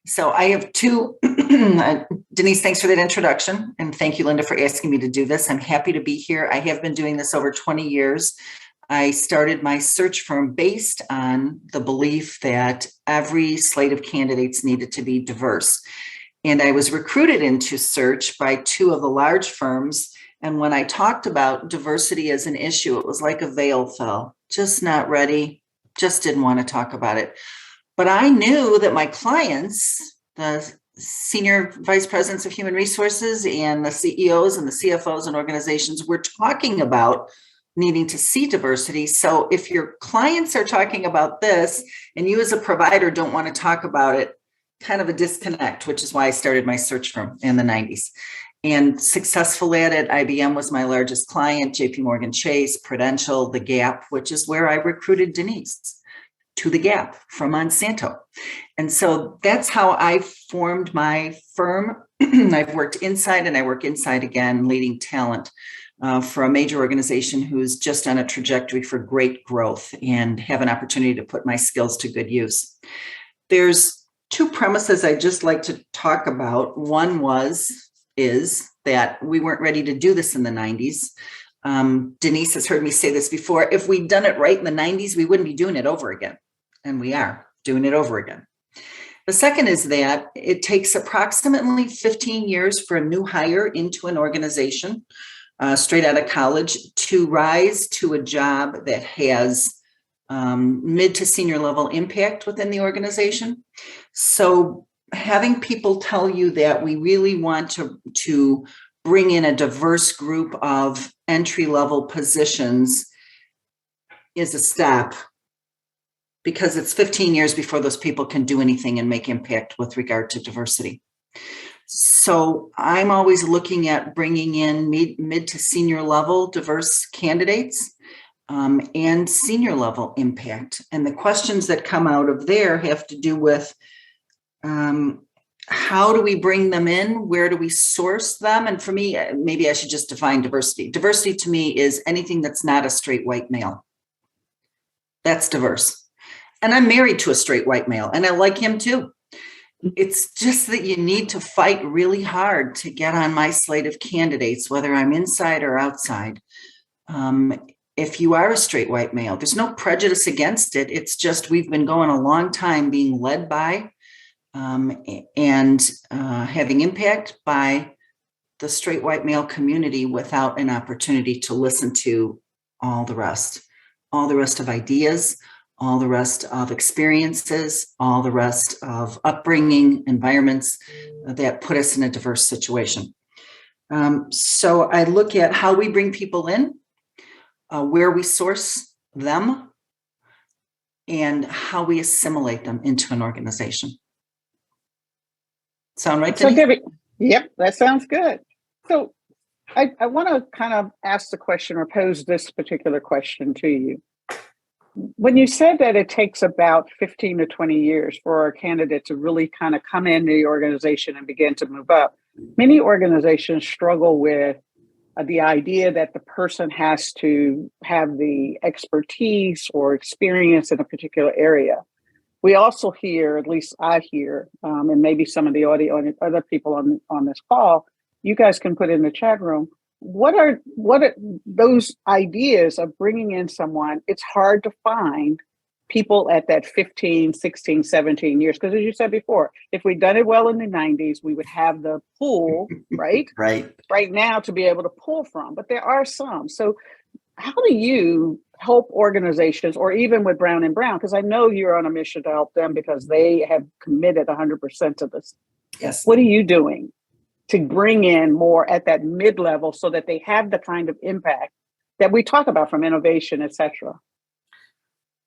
So I have two, Denise, thanks for that introduction. And thank you, Linda, for asking me to do this. I'm happy to be here. I have been doing this over 20 years. I started my search firm based on the belief that every slate of candidates needed to be diverse. And I was recruited into search by two of the large firms. And when I talked about diversity as an issue, it was like a veil fell, just not ready, just didn't want to talk about it. But I knew that my clients, the senior vice presidents of human resources and the CEOs and the CFOs and organizations were talking about needing to see diversity. So if your clients are talking about this and you as a provider don't want to talk about it, kind of a disconnect, which is why I started my search firm in the 90s. And successful at it. IBM was my largest client, JP Morgan Chase, Prudential, The Gap, which is where I recruited Denise to The Gap from Monsanto. And so that's how I formed my firm. I've worked inside and I work inside again, leading talent for a major organization who's just on a trajectory for great growth and have an opportunity to put my skills to good use. There's two premises I'd just like to talk about. One is that we weren't ready to do this in the 90s. Denise has heard me say this before. If we'd done it right in the 90s, we wouldn't be doing it over again. And we are doing it over again. The second is that it takes approximately 15 years for a new hire into an organization, straight out of college, to rise to a job that has mid to senior level impact within the organization. So having people tell you that we really want to bring in a diverse group of entry-level positions is a step, because it's 15 years before those people can do anything and make impact with regard to diversity. So I'm always looking at bringing in mid to senior level diverse candidates and senior level impact. And the questions that come out of there have to do with how do we bring them in? Where do we source them? And for me, maybe I should just define diversity. Diversity to me is anything that's not a straight white male. That's diverse. And I'm married to a straight white male, and I like him too. It's just that you need to fight really hard to get on my slate of candidates, whether I'm inside or outside. If you are a straight white male, there's no prejudice against it. It's just we've been going a long time being led by and having impact by the straight white male community without an opportunity to listen to all the rest of ideas, all the rest of experiences, all the rest of upbringing, environments that put us in a diverse situation. So I look at how we bring people in, where we source them, and how we assimilate them into an organization. Sound right, Denise? So Debbie, yep, that sounds good. So I want to kind of ask the question or pose this particular question to you. When you said that it takes about 15 to 20 years for a candidate to really kind of come into the organization and begin to move up, many organizations struggle with the idea that the person has to have the expertise or experience in a particular area. We also hear, at least I hear, and maybe some of the audio and other people on this call, you guys can put in the chat room, what are those ideas of bringing in someone? It's hard to find people at that 15, 16, 17 years. Because as you said before, if we'd done it well in the 90s, we would have the pool, right? Right now to be able to pull from. But there are some. So how do you help organizations, or even with Brown and Brown, because I know you're on a mission to help them because they have committed 100% to this. Yes. What are you doing to bring in more at that mid-level so that they have the kind of impact that we talk about from innovation, et cetera?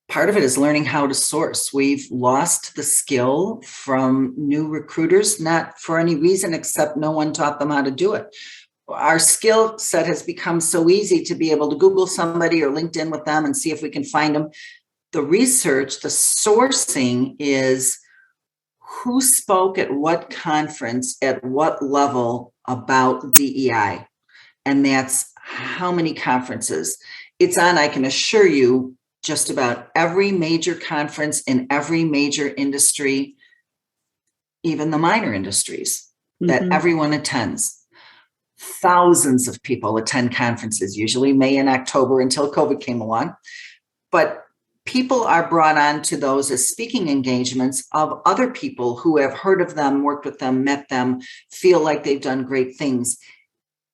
Part of it is learning how to source. We've lost the skill from new recruiters, not for any reason except no one taught them how to do it. Our skill set has become so easy to be able to Google somebody or LinkedIn with them and see if we can find them. The research, the sourcing is who spoke at what conference, at what level about DEI. And that's how many conferences. It's on, I can assure you, just about every major conference in every major industry even the minor industries that Mhm. everyone attends. Thousands of people attend conferences, usually May and October until COVID came along. But people are brought on to those as speaking engagements of other people who have heard of them, worked with them, met them, feel like they've done great things.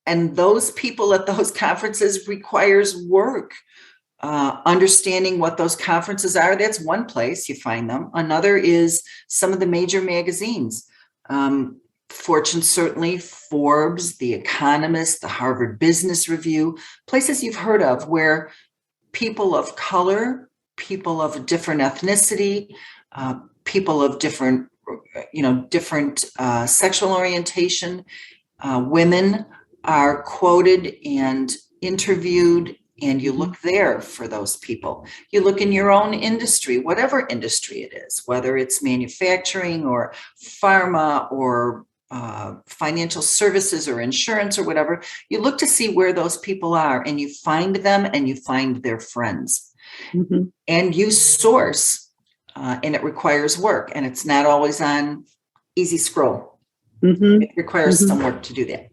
And those people at those conferences requires work. Understanding what those conferences are, that's one place you find them. Another is some of the major magazines. Fortune, certainly, Forbes, The Economist, the Harvard Business Review, places you've heard of where people of color, people of different ethnicity, people of different, different sexual orientation, women are quoted and interviewed, and you look there for those people. You look in your own industry, whatever industry it is, whether it's manufacturing or pharma or financial services or insurance or whatever, you look to see where those people are, and you find them and you find their friends. Mhm. And you source, and it requires work, and it's not always on easy scroll. Mhm. It requires Mhm. some work to do that.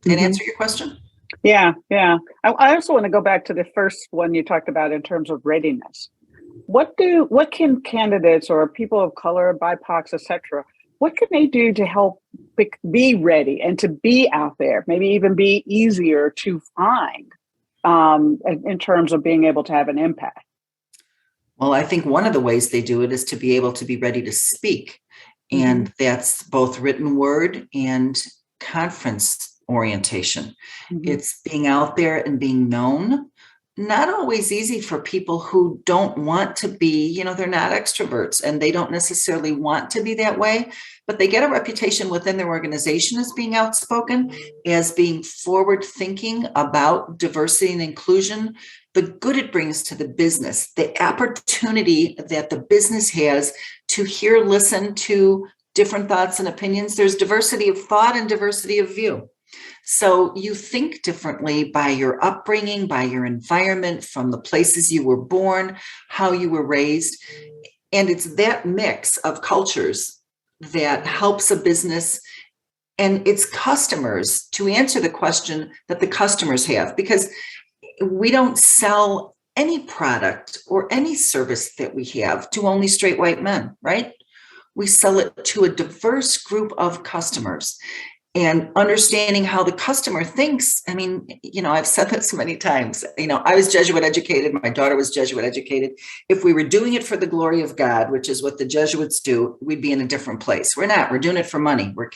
And Mhm. answer your question? Yeah, yeah. I also want to go back to the first one you talked about in terms of readiness. What can candidates or people of color, BIPOCs, etc., what can they do to help be ready and to be out there? Maybe even be easier to find in terms of being able to have an impact. Well, I think one of the ways they do it is to be able to be ready to speak. And that's both written word and conference orientation. Mm-hmm. It's being out there and being known. Not always easy for people who don't want to be, they're not extroverts and they don't necessarily want to be that way, but they get a reputation within their organization as being outspoken, as being forward thinking about diversity and inclusion, the good it brings to the business, the opportunity that the business has to hear, listen to different thoughts and opinions. There's diversity of thought and diversity of view. So you think differently by your upbringing, by your environment, from the places you were born, how you were raised. And it's that mix of cultures that helps a business and its customers to answer the question that the customers have, because we don't sell any product or any service that we have to only straight white men, right? We sell it to a diverse group of customers. And understanding how the customer thinks. I mean, I've said this many times. I was Jesuit educated. My daughter was Jesuit educated. If we were doing it for the glory of God, which is what the Jesuits do, we'd be in a different place. We're not. We're doing it for money. We're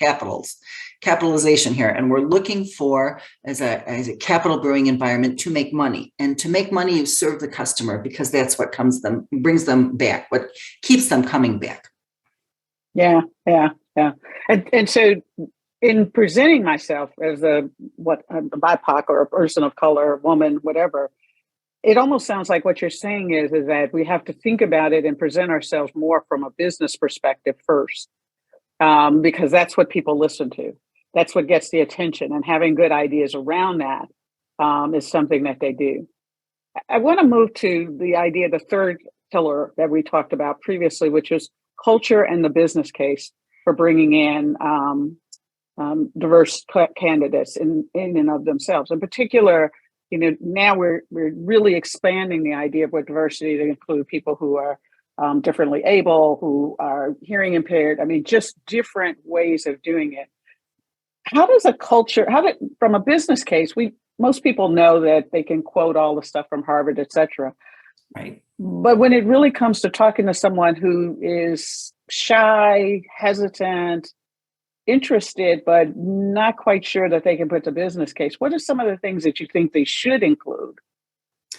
capitalization here. And we're looking for, as a capital brewing environment, to make money. And to make money, you serve the customer, because that's what brings them back, what keeps them coming back. Yeah. And so, in presenting myself as a BIPOC or a person of color, woman, whatever, it almost sounds like what you're saying is that we have to think about it and present ourselves more from a business perspective first, because that's what people listen to. That's what gets the attention, and having good ideas around that is something that they do. I want to move to the idea, the third pillar that we talked about previously, which is culture and the business case for bringing in diverse candidates in and of themselves. In particular, now we're really expanding the idea of what diversity to include people who are differently able, who are hearing impaired. I mean, just different ways of doing it. How does a culture, from a business case, most people know that they can quote all the stuff from Harvard, et cetera. Right. But when it really comes to talking to someone who is shy, hesitant, interested, but not quite sure that they can put the business case, what are some of the things that you think they should include? I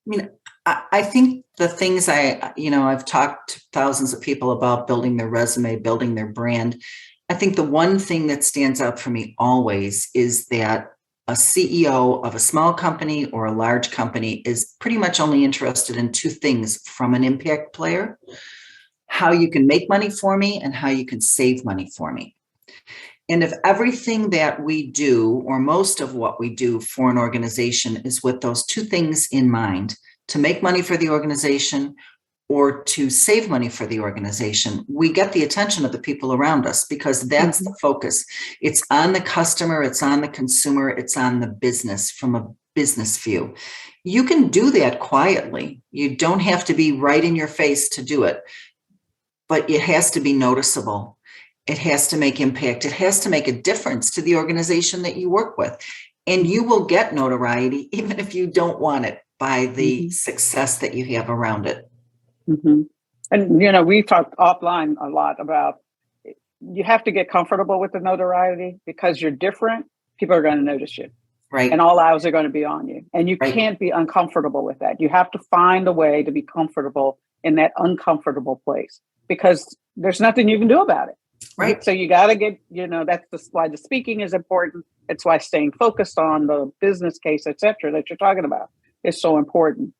mean, I think the things I've talked to thousands of people about building their resume, building their brand. I think the one thing that stands out for me always is that a CEO of a small company or a large company is pretty much only interested in two things from an impact player: how you can make money for me and how you can save money for me. And if everything that we do, or most of what we do for an organization, is with those two things in mind, to make money for the organization or to save money for the organization, we get the attention of the people around us because that's the focus. It's on the customer, it's on the consumer, it's on the business from a business view. You can do that quietly. You don't have to be right in your face to do it, but it has to be noticeable. It has to make impact. It has to make a difference to the organization that you work with. And you will get notoriety, even if you don't want it, by the success that you have around it. Mm-hmm. And, we talked offline a lot about you have to get comfortable with the notoriety because you're different. People are going to notice you. Right. And all eyes are going to be on you. And you Right. can't be uncomfortable with that. You have to find a way to be comfortable in that uncomfortable place because there's nothing you can do about it. Right. So you got to get, that's why the speaking is important. It's why staying focused on the business case, et cetera, that you're talking about is so important.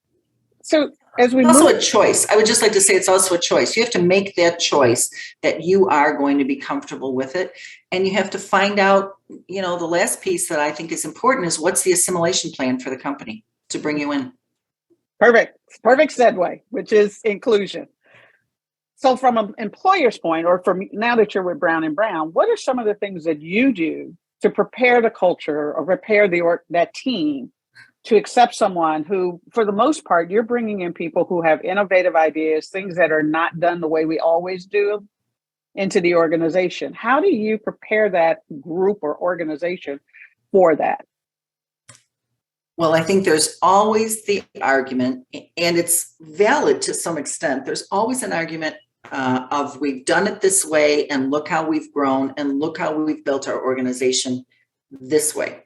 So as we also move, a choice. I would just like to say it's also a choice. You have to make that choice that you are going to be comfortable with it. And you have to find out, the last piece that I think is important is what's the assimilation plan for the company to bring you in. Perfect segue, which is inclusion. So from an employer's point, or from now that you're with Brown & Brown, what are some of the things that you do to prepare the culture or prepare that team to accept someone who, for the most part, you're bringing in people who have innovative ideas, things that are not done the way we always do into the organization? How do you prepare that group or organization for that? Well, I think there's always the argument, and it's valid to some extent. There's always an argument of we've done it this way, and look how we've grown, and look how we've built our organization this way.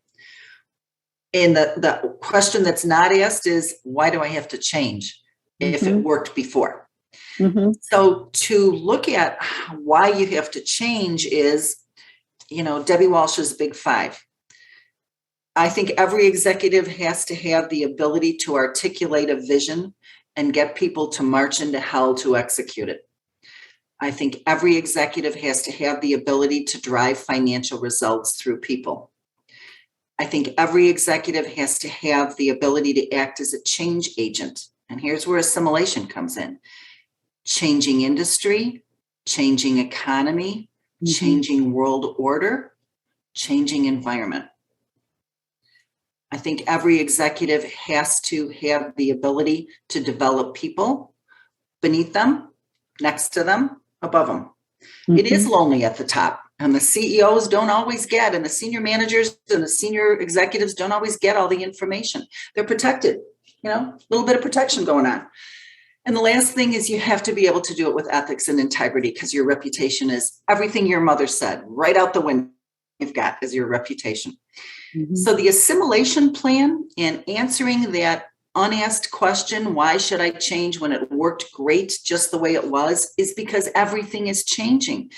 And the question that's not asked is, why do I have to change if it worked before? Mm-hmm. So to look at why you have to change is, Debbie Walsh's Big Five. I think every executive has to have the ability to articulate a vision and get people to march into hell to execute it. I think every executive has to have the ability to drive financial results through people. I think every executive has to have the ability to act as a change agent. And here's where assimilation comes in. Changing industry, changing economy, changing world order, changing environment. I think every executive has to have the ability to develop people beneath them, next to them, above them. It is lonely at the top, and the CEOs don't always get, and the senior managers and the senior executives don't always get all the information. They're protected, a little bit of protection going on. And the last thing is you have to be able to do it with ethics and integrity, because your reputation is everything your mother said. Right out the window you've got is your reputation. So the assimilation plan and answering that unasked question, why should I change when it worked great just the way it was, is because everything is changing.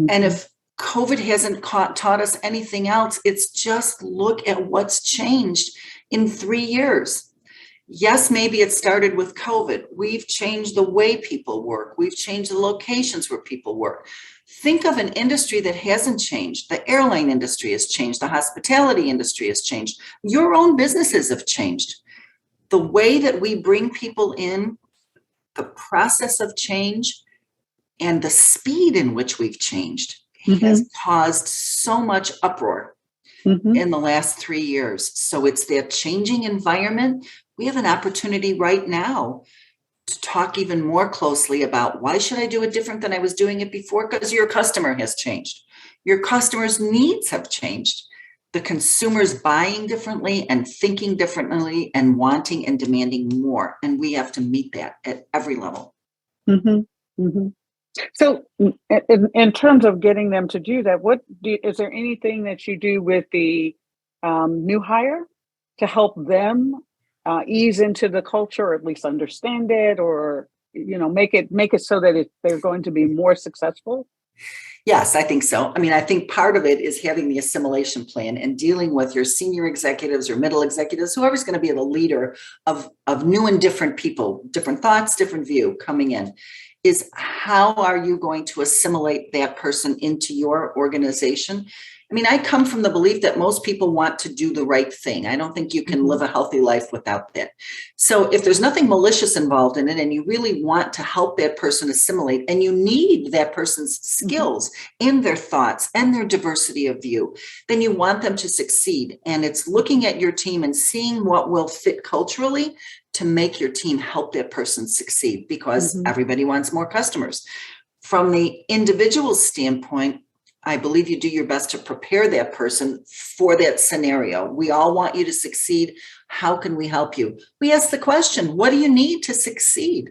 And if COVID hasn't taught us anything else, it's just look at what's changed in 3 years. Yes, maybe it started with COVID. We've changed the way people work. We've changed the locations where people work. Think of an industry that hasn't changed. The airline industry has changed. The hospitality industry has changed. Your own businesses have changed. The way that we bring people in, the process of change, and the speed in which we've changed has caused so much uproar in the last 3 years. So it's that changing environment. We have an opportunity right now to talk even more closely about why should I do it different than I was doing it before? Because your customer has changed. Your customer's needs have changed. The consumer's buying differently and thinking differently and wanting and demanding more. And we have to meet that at every level. So in terms of getting them to do that, is there anything that you do with the new hire to help them ease into the culture, or at least understand it, or make it so that they're going to be more successful? Yes, I think so. I mean, I think part of it is having the assimilation plan and dealing with your senior executives or middle executives, whoever's going to be the leader of new and different people, different thoughts, different view coming in, is how are you going to assimilate that person into your organization I mean, I come from the belief that most people want to do the right thing. I don't think you can live a healthy life without that. So if there's nothing malicious involved in it and you really want to help that person assimilate and you need that person's skills and their thoughts and their diversity of view, then you want them to succeed. And it's looking at your team and seeing what will fit culturally to make your team help that person succeed, because everybody wants more customers. From the individual standpoint, I believe you do your best to prepare that person for that scenario. We all want you to succeed. How can we help you? We ask the question, what do you need to succeed?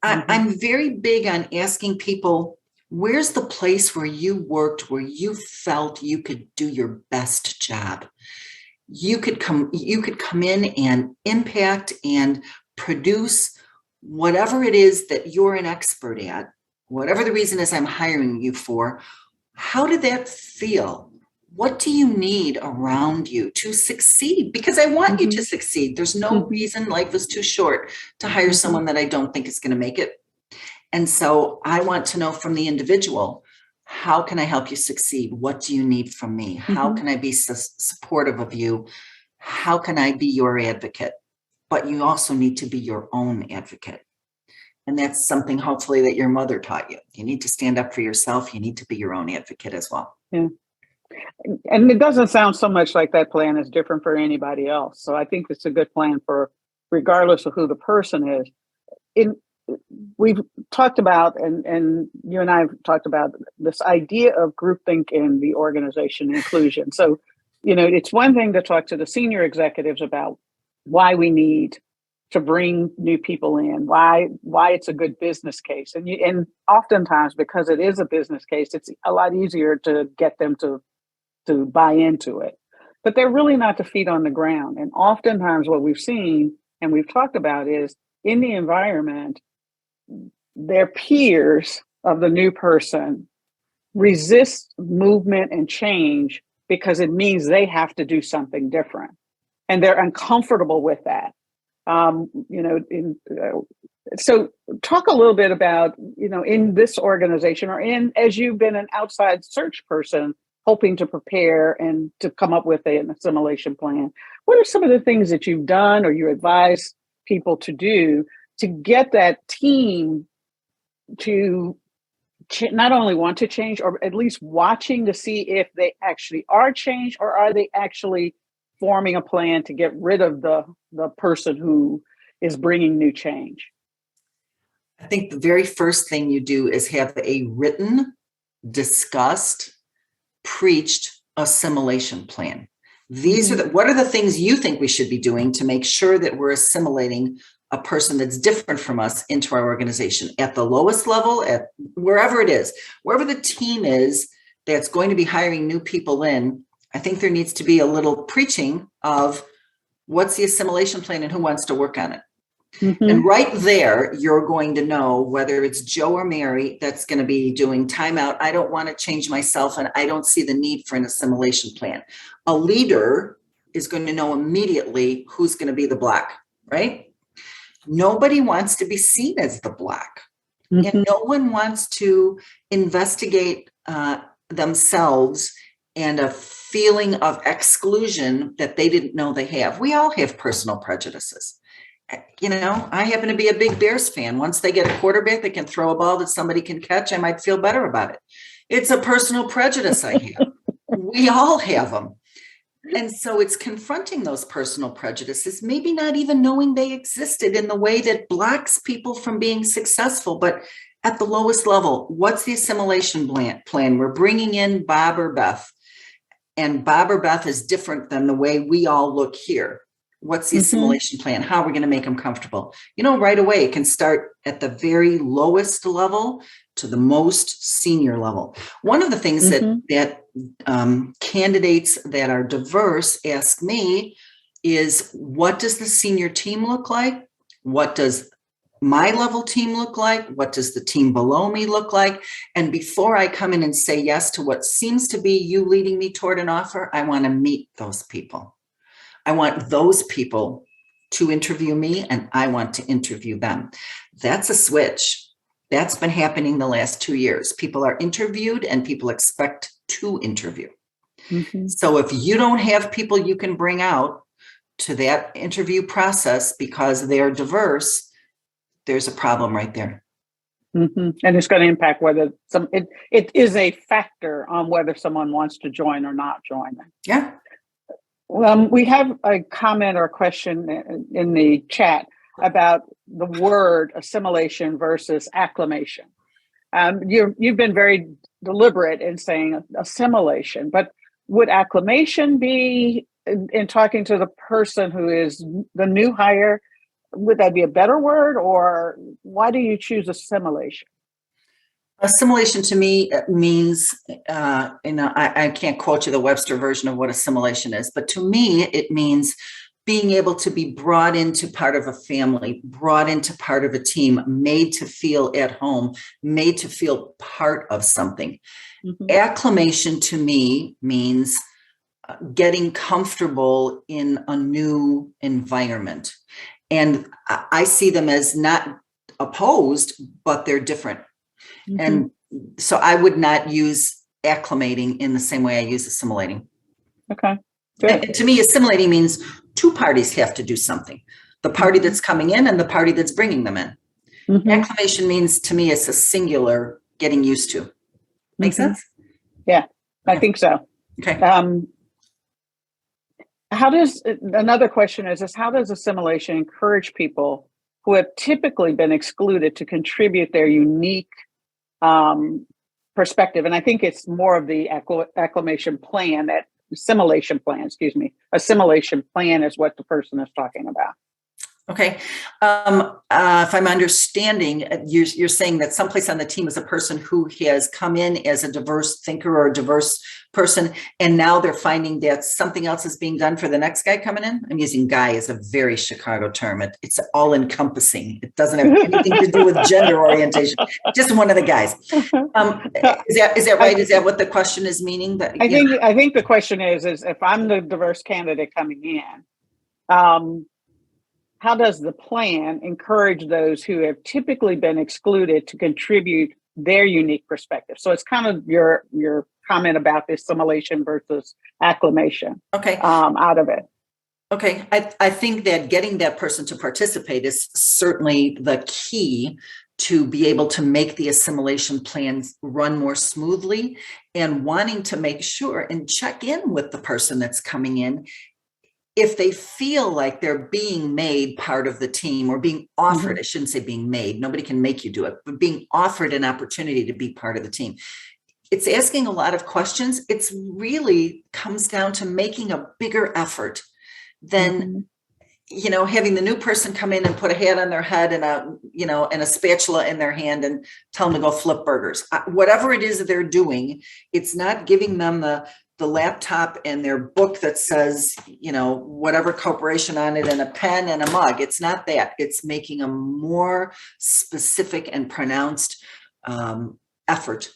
I'm very big on asking people, where's the place where you worked, where you felt you could do your best job? You could come in and impact and produce whatever it is that you're an expert at, whatever the reason is I'm hiring you for. How did that feel? What do you need around you to succeed? Because I want you to succeed. There's no reason, life is too short to hire someone that I don't think is going to make it. And so I want to know from the individual, how can I help you succeed? What do you need from me? How can I be supportive of you? How can I be your advocate? But you also need to be your own advocate. And that's something hopefully that your mother taught you. You need to stand up for yourself. You need to be your own advocate as well. Yeah. And it doesn't sound so much like that plan is different for anybody else. So I think it's a good plan for regardless of who the person is. We've talked about, and you and I have talked about this idea of groupthink in the organization inclusion. So, it's one thing to talk to the senior executives about why we need to bring new people in, why it's a good business case. And oftentimes, because it is a business case, it's a lot easier to get them to buy into it. But they're really not the feet on the ground. And oftentimes what we've seen and we've talked about is in the environment, their peers of the new person resist movement and change because it means they have to do something different. And they're uncomfortable with that. So talk a little bit about, in this organization or as you've been an outside search person, hoping to prepare and to come up with an assimilation plan. What are some of the things that you've done or you advise people to do to get that team to not only want to change, or at least watching to see if they actually are changed, or are they actually forming a plan to get rid of the person who is bringing new change? I think the very first thing you do is have a written, discussed, preached assimilation plan. These are what are the things you think we should be doing to make sure that we're assimilating a person that's different from us into our organization at the lowest level, at wherever it is, wherever the team is that's going to be hiring new people in. I think there needs to be a little preaching of what's the assimilation plan and who wants to work on it. And right there, you're going to know whether it's Joe or Mary that's going to be doing timeout. I don't want to change myself and I don't see the need for an assimilation plan. A leader is going to know immediately who's going to be the block, right? Nobody wants to be seen as the block. And no one wants to investigate themselves and a feeling of exclusion that they didn't know they have. We all have personal prejudices. I happen to be a big Bears fan. Once they get a quarterback that can throw a ball that somebody can catch, I might feel better about it. It's a personal prejudice I have. We all have them. And so it's confronting those personal prejudices, maybe not even knowing they existed in the way that blocks people from being successful. But at the lowest level, what's the assimilation plan? We're bringing in Bob or Beth. And Bob or Beth is different than the way we all look here. What's the assimilation plan? How are we going to make them comfortable? Right away, it can start at the very lowest level to the most senior level. One of the things that candidates that are diverse ask me is, what does the senior team look like? What does my level team look like? What does the team below me look like? And before I come in and say yes to what seems to be you leading me toward an offer, I want to meet those people. I want those people to interview me and I want to interview them. That's a switch. That's been happening the last 2 years. People are interviewed and people expect to interview. Mhm. So if you don't have people you can bring out to that interview process because they are diverse, there's a problem right there. And it's going to impact whether it is a factor on whether someone wants to join or not join. Yeah. We have a comment or a question in the chat about the word assimilation versus acclimation. You've been very deliberate in saying assimilation, but would acclimation be, in talking to the person who is the new hire, would that be a better word, or why do you choose assimilation? Assimilation to me means, I can't quote you the Webster version of what assimilation is, but to me, it means being able to be brought into part of a family, brought into part of a team, made to feel at home, made to feel part of something. Acclimation to me means getting comfortable in a new environment. And I see them as not opposed, but they're different. And so I would not use acclimating in the same way I use assimilating. Okay. Good. To me, assimilating means two parties have to do something. The party that's coming in and the party that's bringing them in. Acclimation means, to me, it's a singular getting used to. Make sense? Yeah, I think so. Okay. Another question is how does assimilation encourage people who have typically been excluded to contribute their unique perspective? And I think it's more of the assimilation plan is what the person is talking about. Okay. If I'm understanding, you're saying that someplace on the team is a person who has come in as a diverse thinker or a diverse person, and now they're finding that something else is being done for the next guy coming in. I'm using guy as a very Chicago term. It's all encompassing. It doesn't have anything to do with gender orientation. Just one of the guys. Is that right? Is that what the question is meaning? That I think the question is if I'm the diverse candidate coming in, how does the plan encourage those who have typically been excluded to contribute their unique perspective? So it's kind of your comment about the assimilation versus acclimation. Okay. Out of it. Okay. I think that getting that person to participate is certainly the key to be able to make the assimilation plans run more smoothly, and wanting to make sure and check in with the person that's coming in if they feel like they're being made part of the team or being offered, I shouldn't say being made, nobody can make you do it, but being offered an opportunity to be part of the team. It's asking a lot of questions. It's really comes down to making a bigger effort than, having the new person come in and put a hat on their head and a spatula in their hand and tell them to go flip burgers. Whatever it is that they're doing, it's not giving them the laptop and their book that says, whatever corporation on it and a pen and a mug. It's not that. It's making a more specific and pronounced effort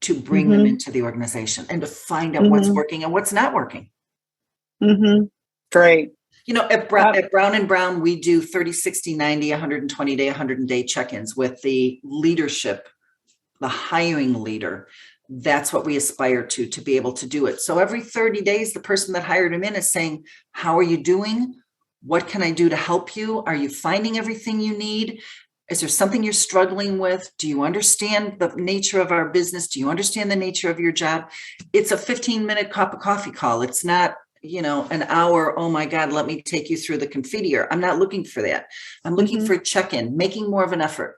to bring them into the organization and to find out what's working and what's not working. Great. At Brown and Brown, we do 30, 60, 90, 120 day, 100-day check-ins with the leadership, the hiring leader. That's what we aspire to be able to do it. So every 30 days, the person that hired him in is saying, how are you doing? What can I do to help you? Are you finding everything you need? Is there something you're struggling with? Do you understand the nature of our business? Do you understand the nature of your job? It's a 15-minute cup of coffee call. It's not, an hour. Oh my God, let me take you through the confiteor. I'm not looking for that. I'm looking for a check-in, making more of an effort.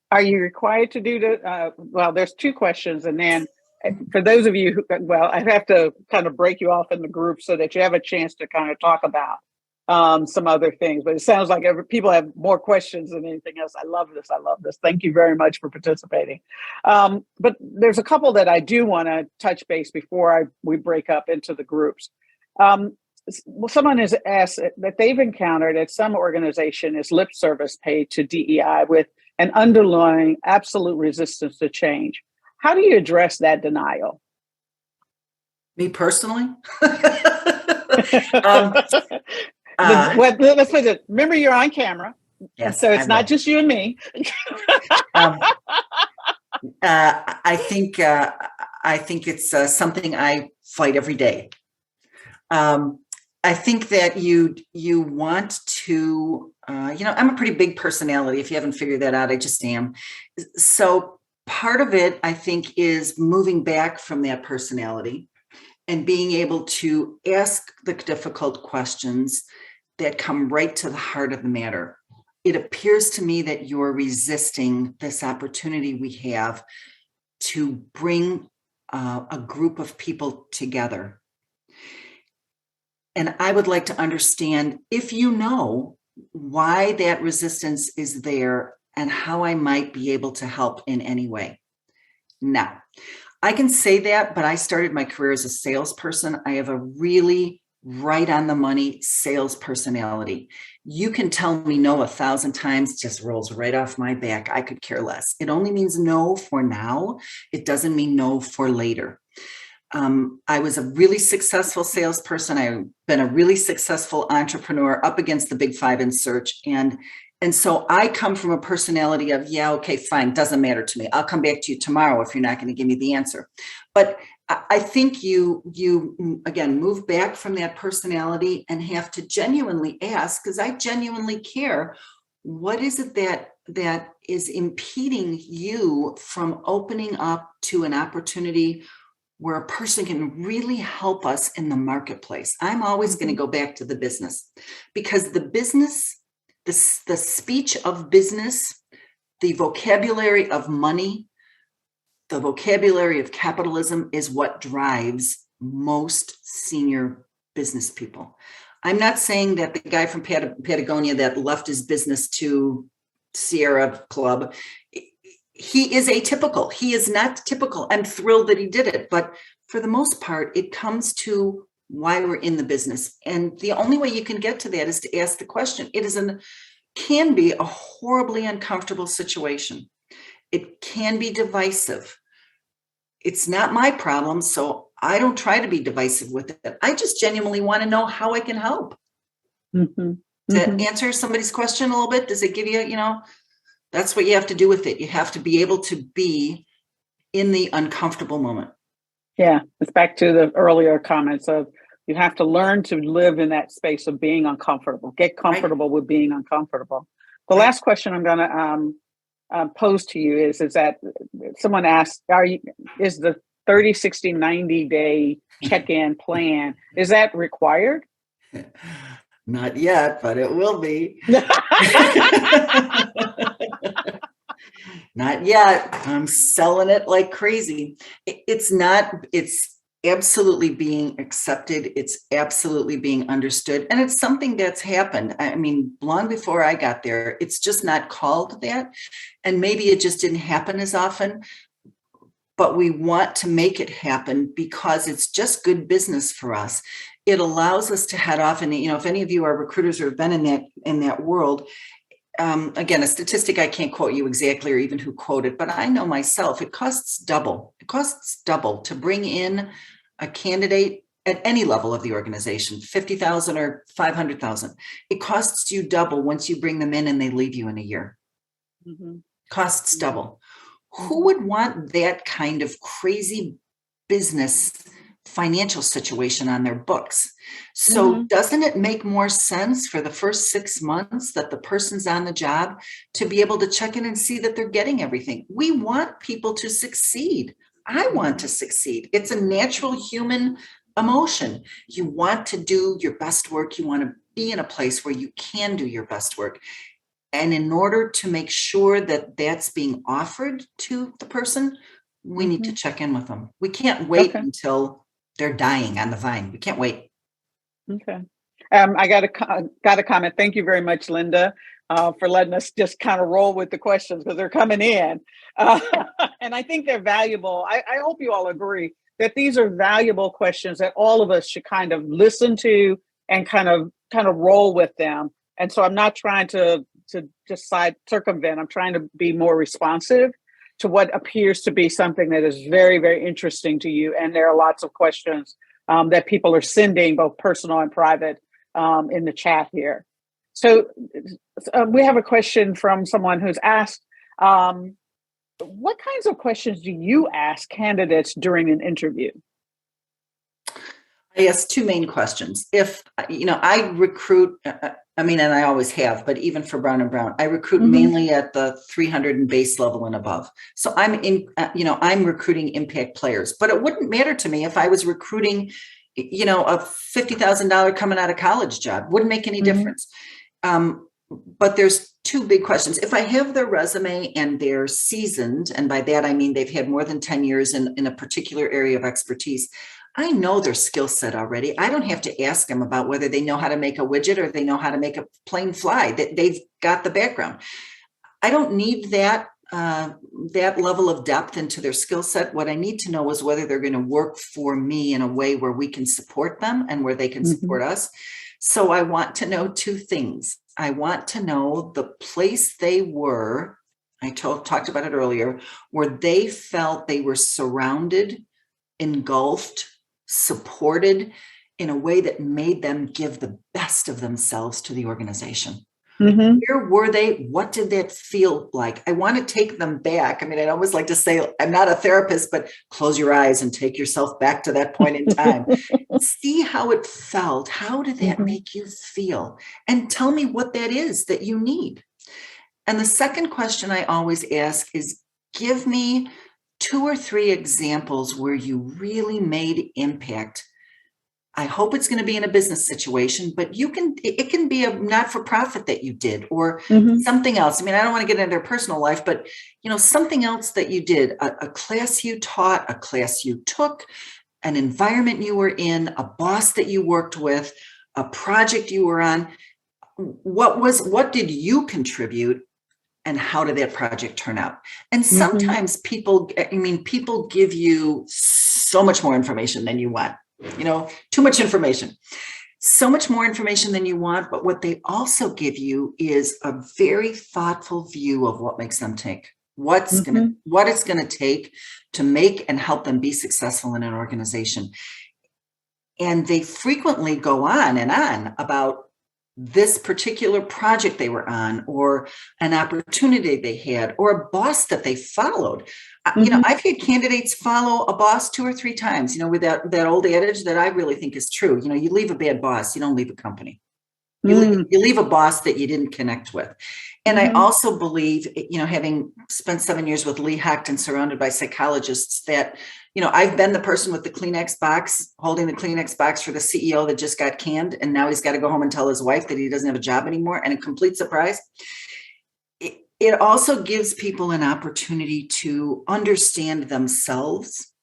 Are you required to do the, well, there's two questions. And then for those of you I have to kind of break you off in the group so that you have a chance to kind of talk about some other things, but it sounds like people have more questions than anything else. I love this. Thank you very much for participating. But there's a couple that I do want to touch base before we break up into the groups. Someone has asked that they've encountered at some organization is lip service paid to DEI with an underlying absolute resistance to change. How do you address that denial? Me personally? Let's put it. Remember, you're on camera, yes, so it's not just you and me. I think it's something I fight every day. I think that you want to, I'm a pretty big personality. If you haven't figured that out, I just am. So part of it, I think, is moving back from that personality and being able to ask the difficult questions that come right to the heart of the matter. It appears to me that you're resisting this opportunity we have to bring a group of people together. And I would like to understand if you know why that resistance is there and how I might be able to help in any way. Now, I can say that, but I started my career as a salesperson. I have a really right on the money sales personality. You can tell me no 1,000 times, just rolls right off my back. I could care less. It only means no for now. It doesn't mean no for later. I was a really successful salesperson. I've been a really successful entrepreneur up against the big five in search. And so I come from a personality of, yeah, okay, fine. Doesn't matter to me. I'll come back to you tomorrow if you're not going to give me the answer. But I think you again, move back from that personality and have to genuinely ask, because I genuinely care. What is it that is impeding you from opening up to an opportunity where a person can really help us in the marketplace? I'm always going to go back to the business, because the business, the speech of business, the vocabulary of money, the vocabulary of capitalism is what drives most senior business people. I'm not saying that the guy from Patagonia that left his business to Sierra Club, he is atypical. He is not typical. I'm thrilled that he did it. But for the most part, it comes to why we're in the business. And the only way you can get to that is to ask the question. Can be a horribly uncomfortable situation. It can be divisive. It's not my problem, so I don't try to be divisive with it. I just genuinely want to know how I can help. Mm-hmm. Does that answer somebody's question a little bit? Does it give you, that's what you have to do with it. You have to be able to be in the uncomfortable moment. Yeah, it's back to the earlier comments of you have to learn to live in that space of being uncomfortable, get comfortable with being uncomfortable. The last question I'm going to pose to you is that someone asked, is the 30, 60, 90 day check-in plan, is that required? Not yet, but it will be. Not yet. I'm selling it like crazy. It's absolutely being accepted. It's absolutely being understood. And it's something that's happened. I mean, long before I got there, it's just not called that. And maybe it just didn't happen as often. But we want to make it happen because it's just good business for us. It allows us to head off. And, if any of you are recruiters or have been in that world, again, a statistic I can't quote you exactly or even who quoted, but I know myself, it costs double. It costs double to bring in a candidate at any level of the organization, 50,000 or 500,000. It costs you double once you bring them in and they leave you in a year. Mm-hmm. Costs double. Who would want that kind of crazy business financial situation on their books? So doesn't it make more sense for the first 6 months that the person's on the job to be able to check in and see that they're getting everything? We want people to succeed. I want to succeed. It's a natural human emotion. You want to do your best work. You want to be in a place where you can do your best work. And in order to make sure that that's being offered to the person, we need to check in with them. We can't wait until they're dying on the vine. We can't wait. Okay. I got a comment. Thank you very much, Linda, for letting us just kind of roll with the questions because they're coming in. And I think they're valuable. I hope you all agree that these are valuable questions that all of us should kind of listen to and kind of roll with them. And so I'm not trying to just circumvent. I'm trying to be more responsive to what appears to be something that is very, very interesting to you. And there are lots of questions that people are sending, both personal and private, in the chat here. So we have a question from someone who's asked, what kinds of questions do you ask candidates during an interview? I ask two main questions. If, I recruit, and I always have, but even for Brown and Brown, I recruit Mhm. mainly at the 300 and base level and above. So I'm recruiting impact players, but it wouldn't matter to me if I was recruiting, a $50,000 coming out of college job, wouldn't make any Mhm. difference. But there's two big questions. If I have their resume and they're seasoned, and by that I mean they've had more than 10 years in a particular area of expertise, I know their skill set already. I don't have to ask them about whether they know how to make a widget or they know how to make a plane fly. They've got the background. I don't need that level of depth into their skill set. What I need to know is whether they're going to work for me in a way where we can support them and where they can support Mhm. us. So I want to know two things. I want to know the place they were. Talked about it earlier, where they felt they were surrounded, engulfed, supported in a way that made them give the best of themselves to the organization. Mhm. Where were they? What did that feel like? I want to take them back. I always like to say, I'm not a therapist, but close your eyes and take yourself back to that point in time. See how it felt. How did that Mhm. make you feel? And tell me what that is that you need. And the second question I always ask is, give me two or three examples where you really made impact. I hope it's going to be in a business situation, but it can be a not-for-profit that you did or Mhm. something else. I don't want to get into their personal life, but something else that you did, a class you taught, a class you took, an environment you were in, a boss that you worked with, a project you were on. What did you contribute and how did that project turn out? And Mhm. sometimes people give you so much more information than you want, too much information, so much more information than you want. But what they also give you is a very thoughtful view of what makes them tick, what Mhm. it's going to take to make and help them be successful in an organization. And they frequently go on and on about this particular project they were on, or an opportunity they had, or a boss that they followed. Mhm. I've had candidates follow a boss two or three times, with that old adage that I really think is true. You leave a bad boss, you don't leave a company. Mm. You leave a boss that you didn't connect with. And I Mhm. also believe, having spent 7 years with Lee Hecht and surrounded by psychologists, that, I've been the person with the Kleenex box, holding the Kleenex box for the CEO that just got canned. And now he's got to go home and tell his wife that he doesn't have a job anymore. And a complete surprise. It also gives people an opportunity to understand themselves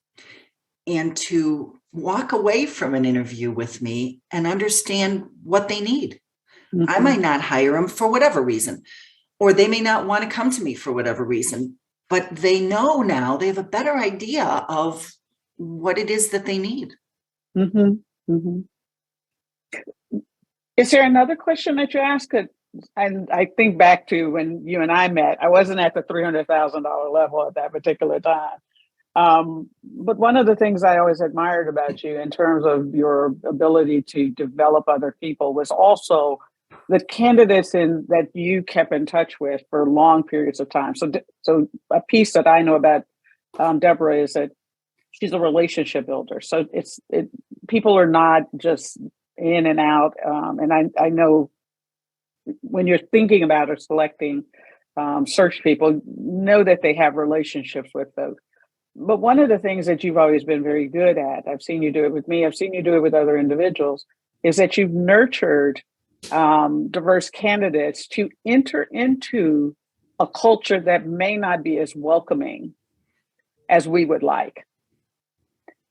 and to walk away from an interview with me and understand what they need. I Mhm. might not hire them for whatever reason, or they may not want to come to me for whatever reason, but they know now, they have a better idea of what it is that they need. Mhm. Mhm. Is there another question that you ask? And I think back to when you and I met. I wasn't at the $300,000 level at that particular time. But one of the things I always admired about you in terms of your ability to develop other people was also the candidates that you kept in touch with for long periods of time. So a piece that I know about Deborah is that she's a relationship builder. So people are not just in and out. And I know when you're thinking about or selecting search people, know that they have relationships with folks. But one of the things that you've always been very good at, I've seen you do it with me, I've seen you do it with other individuals, is that you've nurtured diverse candidates to enter into a culture that may not be as welcoming as we would like.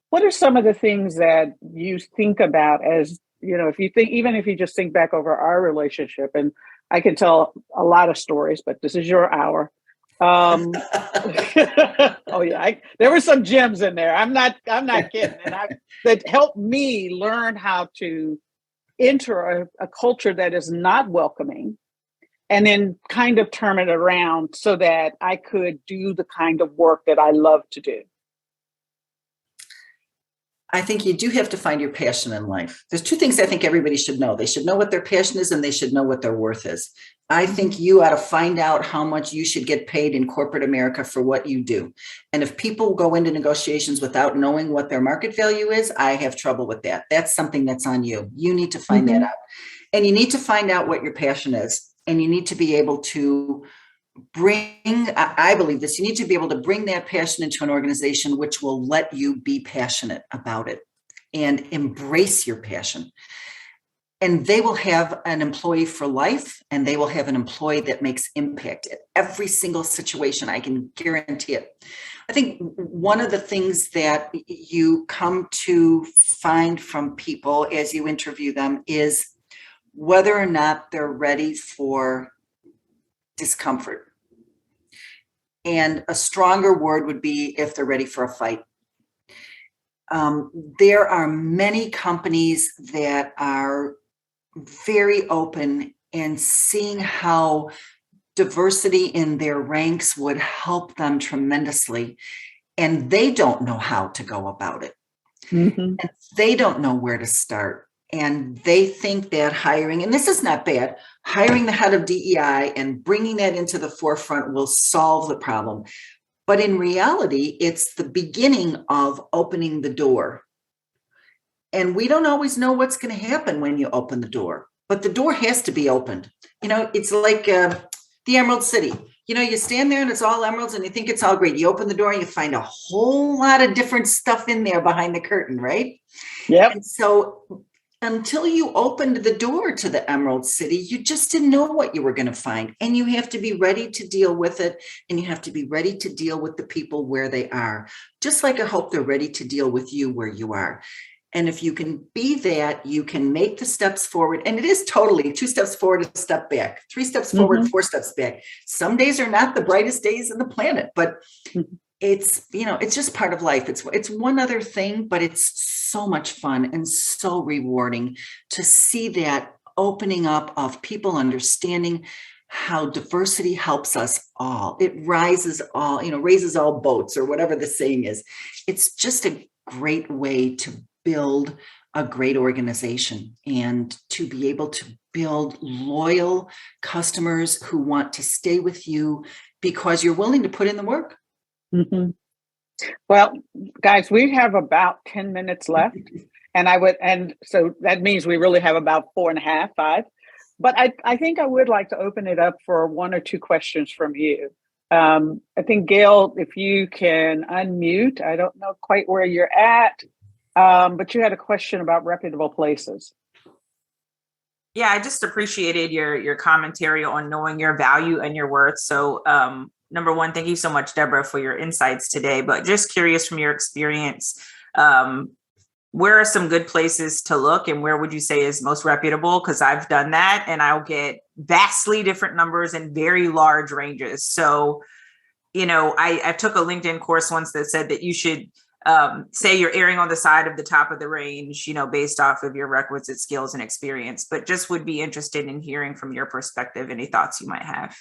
What are some of the things that you think about as, if you think, even if you just think back over our relationship, and I can tell a lot of stories, but this is your hour. Um, oh yeah, there were some gems in there. I'm not kidding. And that helped me learn how to enter a culture that is not welcoming and then kind of turn it around so that I could do the kind of work that I love to do. I think you do have to find your passion in life. There's two things I think everybody should know. They should know what their passion is and they should know what their worth is. I think you ought to find out how much you should get paid in corporate America for what you do. And if people go into negotiations without knowing what their market value is, I have trouble with that. That's something that's on you. You need to find that Mhm. out. And you need to find out what your passion is. And you need to be able to I believe this, you need to be able to bring that passion into an organization which will let you be passionate about it and embrace your passion. And they will have an employee for life, and they will have an employee that makes impact at every single situation. I can guarantee it. I think one of the things that you come to find from people as you interview them is whether or not they're ready for discomfort. And a stronger word would be if they're ready for a fight. There are many companies that are very open and seeing how diversity in their ranks would help them tremendously. And they don't know how to go about it. Mhm. And they don't know where to start. And they think that hiring, and this is not bad, hiring the head of DEI and bringing that into the forefront will solve the problem. But in reality, it's the beginning of opening the door. And we don't always know what's going to happen when you open the door, but the door has to be opened. It's like the Emerald City. You stand there and it's all emeralds and you think it's all great. You open the door and you find a whole lot of different stuff in there behind the curtain, right? Yep. And so until you opened the door to the Emerald City, you just didn't know what you were going to find. And you have to be ready to deal with it. And you have to be ready to deal with the people where they are, just like I hope they're ready to deal with you where you are. And if you can be that, you can make the steps forward. And it is totally 2 steps forward, a step back, 3 steps forward, Mhm. 4 steps back. Some days are not the brightest days in the planet, but Mhm. it's just part of life. It's one other thing, but it's so much fun and so rewarding to see that opening up of people understanding how diversity helps us all. It raises all boats, or whatever the saying is. It's just a great way to build a great organization and to be able to build loyal customers who want to stay with you because you're willing to put in the work. Mhm. Well, guys, we have about 10 minutes left. And so that means we really have about 4.5, 5. But I think I would like to open it up for 1 or 2 questions from you. I think, Gail, if you can unmute, I don't know quite where you're at, but you had a question about reputable places. Yeah, I just appreciated your commentary on knowing your value and your worth. So, number one, thank you so much, Deborah, for your insights today. But just curious from your experience, where are some good places to look and where would you say is most reputable? Because I've done that and I'll get vastly different numbers and very large ranges. So, I took a LinkedIn course once that said that you should say you're erring on the side of the top of the range, based off of your requisite skills and experience, but just would be interested in hearing from your perspective, any thoughts you might have.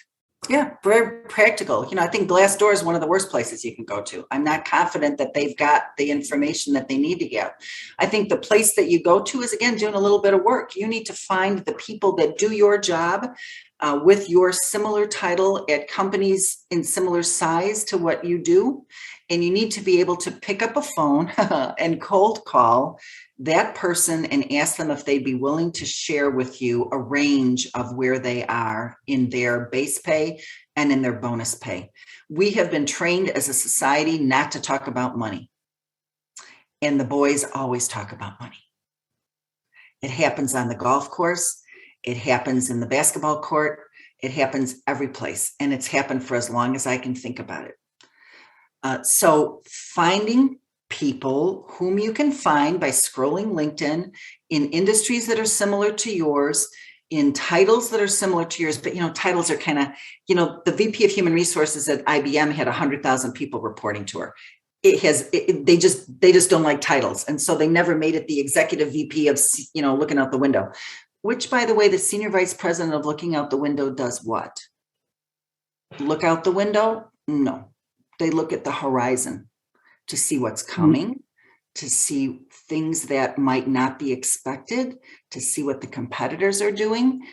Yeah, very practical. I think Glassdoor is one of the worst places you can go to. I'm not confident that they've got the information that they need to get. I think the place that you go to is, again, doing a little bit of work. You need to find the people that do your job with your similar title at companies in similar size to what you do. And you need to be able to pick up a phone and cold call that person and ask them if they'd be willing to share with you a range of where they are in their base pay and in their bonus pay. We have been trained as a society not to talk about money. And the boys always talk about money. It happens on the golf course. It happens in the basketball court. It happens every place. And it's happened for as long as I can think about it. So finding people whom you can find by scrolling LinkedIn in industries that are similar to yours, in titles that are similar to yours, but titles are kind of, the VP of Human Resources at IBM had 100,000 people reporting to her. They just don't like titles, and so they never made it the executive VP of looking out the window. Which, by the way, the senior vice president of looking out the window does what? Look out the window? No, they look at the horizon to see what's coming, to see things that might not be expected, to see what the competitors are doing.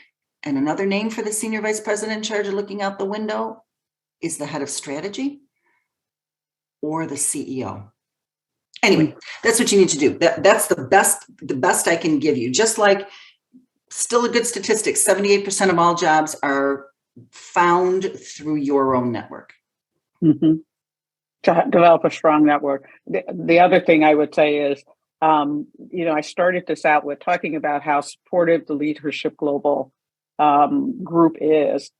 And another name for the senior vice president in charge of looking out the window is the head of strategy or the CEO. Anyway, that's what you need to do. That's the best I can give you. Just like, still a good statistic, 78% of all jobs are found through your own network. Mm-hmm. To develop a strong network. The other thing I would say is, I started this out with talking about how supportive the Leadership Global group is.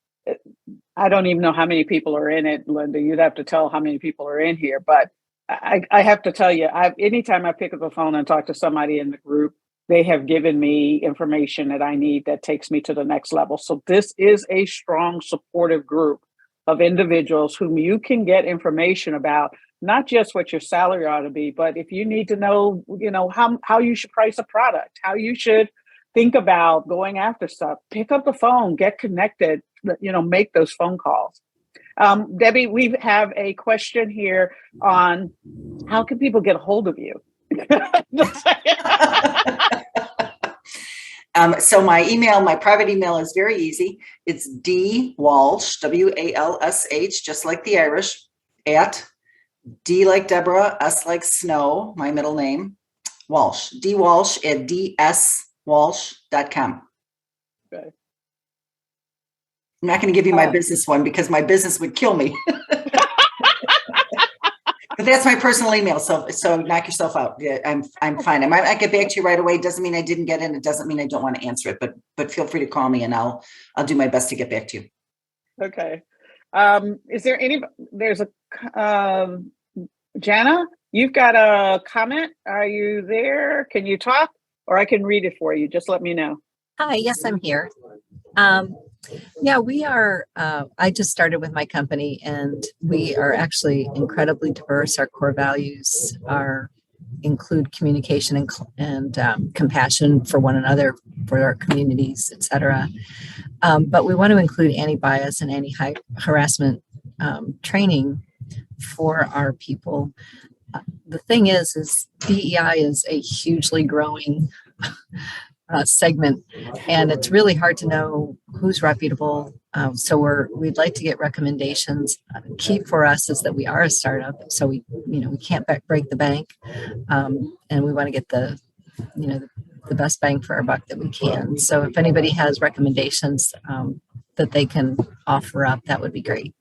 I don't even know how many people are in it, Linda. You'd have to tell how many people are in here, but I have to tell you, anytime I pick up the phone and talk to somebody in the group, they have given me information that I need that takes me to the next level. So this is a strong, supportive group of individuals whom you can get information about, not just what your salary ought to be, but if you need to know, how you should price a product, how you should think about going after stuff, pick up the phone, get connected, make those phone calls. Debbie, we have a question here on how can people get a hold of you? So my private email is very easy. It's dwalsh, WALSH, just like the Irish, at D like Deborah, S like Snow, my middle name, Walsh, dwalsh at dswalsh.com. Okay. I'm not going to give you my business one because my business would kill me. But that's my personal email. So knock yourself out. Yeah, I'm fine. I might not get back to you right away. Doesn't mean I didn't get in. It doesn't mean I don't want to answer it, but feel free to call me and I'll do my best to get back to you. Okay. Is there there's a, Jana, you've got a comment. Are you there? Can you talk, or I can read it for you? Just let me know. Hi, yes, I'm here. Yeah, we are, I just started with my company and we are actually incredibly diverse. Our core values include communication and compassion for one another, for our communities, etc. But we want to include anti-bias and anti-harassment training for our people. The thing is DEI is a hugely growing segment, and it's really hard to know who's reputable. So we'd like to get recommendations. Key for us is that we are a startup, so we can't break the bank, and we want to get the best bang for our buck that we can. So if anybody has recommendations that they can offer up, that would be great.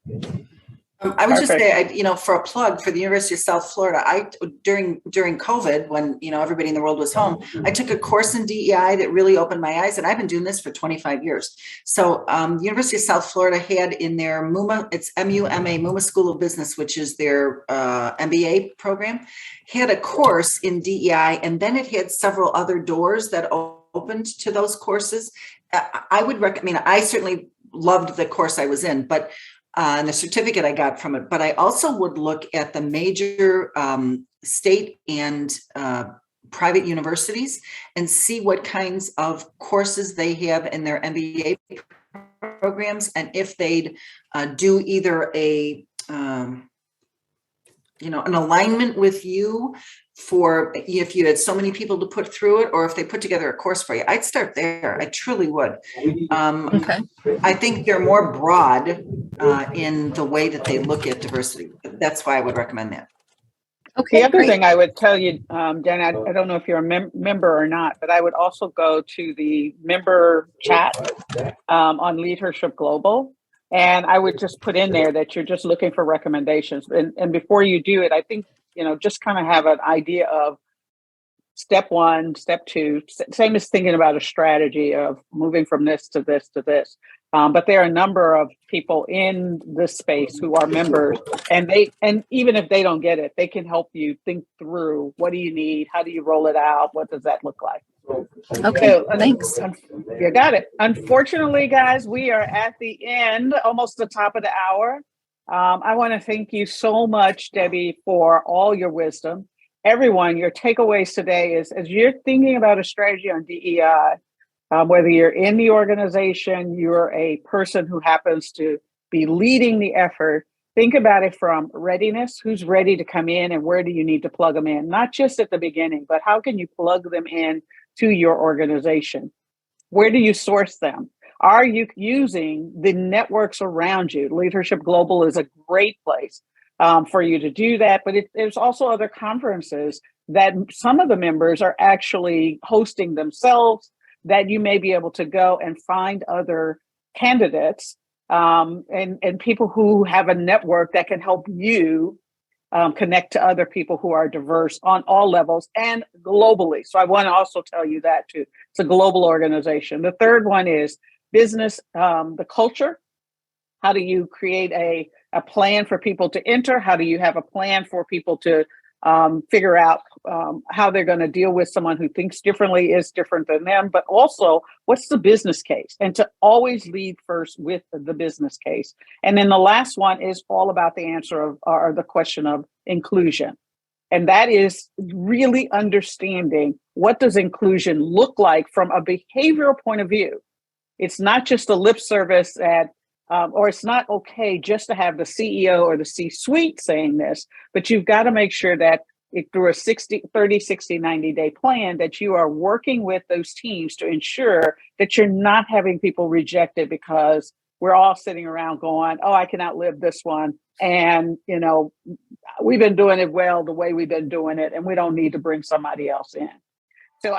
I would just say, for a plug for the University of South Florida, during COVID, when, everybody in the world was home, I took a course in DEI that really opened my eyes, and I've been doing this for 25 years. So the University of South Florida had in their MUMA, it's MUMA, MUMA School of Business, which is their MBA program, had a course in DEI, and then it had several other doors that opened to those courses. I would recommend, I certainly loved the course I was in, but and the certificate I got from it, but I also would look at the major state and private universities and see what kinds of courses they have in their MBA programs, and if they'd do either an alignment with you for if you had so many people to put through it, or if they put together a course for you. I'd start there. I truly would. Okay. I think they're more broad in the way that they look at diversity. That's why I would recommend that. Okay. The other thing I would tell you, Jen, I don't know if you're a member or not, but I would also go to the member chat on Leadership Global. And I would just put in there that you're just looking for recommendations. And before you do it, I think, just kind of have an idea of step one, step two, same as thinking about a strategy of moving from this to this to this. But there are a number of people in this space who are members, and even if they don't get it, they can help you think through, what do you need? How do you roll it out? What does that look like? Okay, So, thanks. You got it. Unfortunately, guys, we are at the end, almost the top of the hour. I want to thank you so much, Debbie, for all your wisdom. Everyone, your takeaways today is, as you're thinking about a strategy on DEI, whether you're in the organization, you're a person who happens to be leading the effort, think about it from readiness, who's ready to come in and where do you need to plug them in? Not just at the beginning, but how can you plug them in to your organization? Where do you source them? Are you using the networks around you? Leadership Global is a great place for you to do that, but there's also other conferences that some of the members are actually hosting themselves, that you may be able to go and find other candidates and people who have a network that can help you connect to other people who are diverse on all levels and globally. So I want to also tell you that too. It's a global organization. The third one is business, the culture. How do you create a plan for people to enter? How do you have a plan for people to figure out how they're going to deal with someone who thinks differently, is different than them? But also, what's the business case? And to always lead first with the business case. And then the last one is all about the answer of, or the question of inclusion. And that is really understanding, what does inclusion look like from a behavioral point of view? It's not just a lip service or it's not okay just to have the CEO or the C-suite saying this, but you've got to make sure that through a 30, 60, 90-day plan, that you are working with those teams to ensure that you're not having people rejected because we're all sitting around going, oh, I can outlive this one. And, we've been doing it well the way we've been doing it, and we don't need to bring somebody else in. So